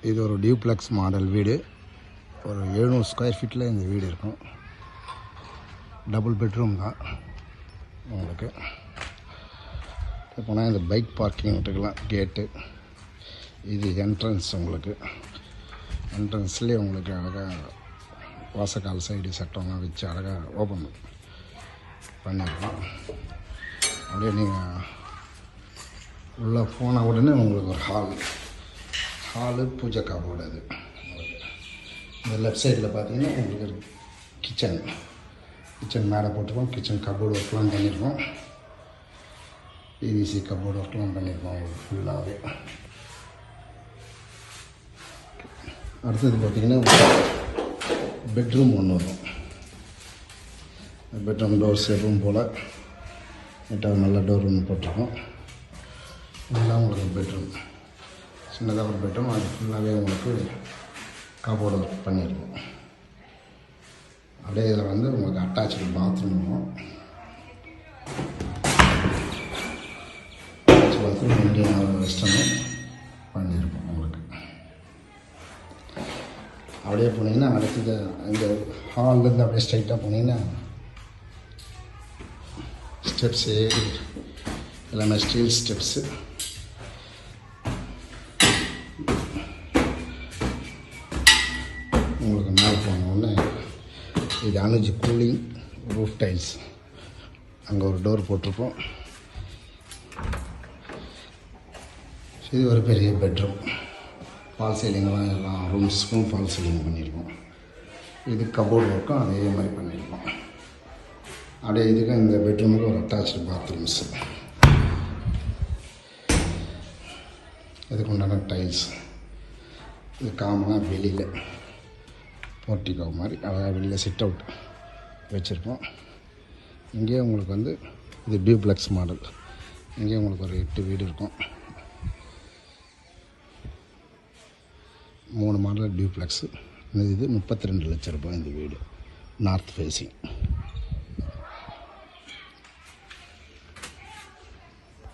இது ஒரு duplex model வீடு. ஒரு 700 ஸ்கொயர் ஃபீட்டில் இந்த வீடு இருக்கும். டபுள் பெட்ரூம் தான் உங்களுக்கு. போனால் இந்த பைக் பார்க்கிங் விட்டுக்கலாம். கேட்டு இது என்ட்ரன்ஸ். உங்களுக்கு என்ட்ரன்ஸ்லேயே உங்களுக்கு அழகாக வாசக்கால் சைடு சட்டம்லாம் வச்சு அழகாக ஓப்பன் பண்ணிடலாம். அப்படியே நீங்கள் உள்ளே போன உடனே உங்களுக்கு ஒரு ஹாலு பூஜை காபோர்டு. அது இந்த லெஃப்ட் சைடில் பார்த்தீங்கன்னா உங்களுக்கு கிச்சன் மேலே போட்டிருக்கோம். கிச்சன் கபோர்டு ஒர்க்லாம் பண்ணியிருக்கோம். பிவிசி கபோர்டு ஒர்க்லாம் பண்ணியிருக்கோம் உங்களுக்கு ஃபுல்லாகவே. அடுத்தது பார்த்திங்கன்னா பெட்ரூம் ஒன்று வரும். பெட்ரூம் டோர் ரூம் போல் நீட்டாக நல்ல டோர் ஒன்று போட்டிருக்கோம். இதெல்லாம் உங்களுக்கு பெட்ரூம், சின்னதாக ஒரு பெட்ரூம். அது ஃபுல்லாகவே உங்களுக்கு கபோர்டு ஒர்க் பண்ணியிருக்கோம். அப்படியே இதில் வந்து உங்களுக்கு அட்டாச்சு பாத்ரூம் வரும். அட்டாச் பாத்ரூம் இந்தியன் வெஸ்டர்னும் பண்ணியிருக்கோம் உங்களுக்கு. அப்படியே போனீங்கன்னா அடுத்தது இந்த ஹால்லேருந்து அப்படியே ஸ்ட்ரைட்டாக போனீங்கன்னா ஸ்டெப்ஸு எல்லாமே ஸ்டீல் ஸ்டெப்ஸு. உங்களுக்கு மேலே போனோடனே இது அனுஜி கூலிங் ரூஃப் டைல்ஸ். அங்கே ஒரு டோர் போட்டிருப்போம். இது ஒரு பெரிய பெட்ரூம். ஃபால் சீலிங்லாம் எல்லா ரூம்ஸுக்கும் ஃபால் சீலிங் பண்ணியிருக்கோம். இது கபோர்டு ஒர்க்கும் அதே மாதிரி பண்ணியிருக்கோம். அப்படியே இதுக்கு இந்த பெட்ரூமுக்கு ஒரு அட்டாச்சு பாத்ரூம்ஸு. இதுக்கு உண்டான டைல்ஸ். இது காமனாக வெளியில் போர்ட்டிகோ மாதிரி அழகாக வெளியில் சிட் அவுட் வச்சுருக்கோம். இங்கேயே உங்களுக்கு வந்து இது டியூப்ளெக்ஸ் மாடல். இங்கேயே உங்களுக்கு ஒரு 8 வீடு இருக்கும். 3 மாடல் டியூப்ளெக்ஸு. இது 32 லட்சம் ரூபாய் இந்த வீடு. North facing.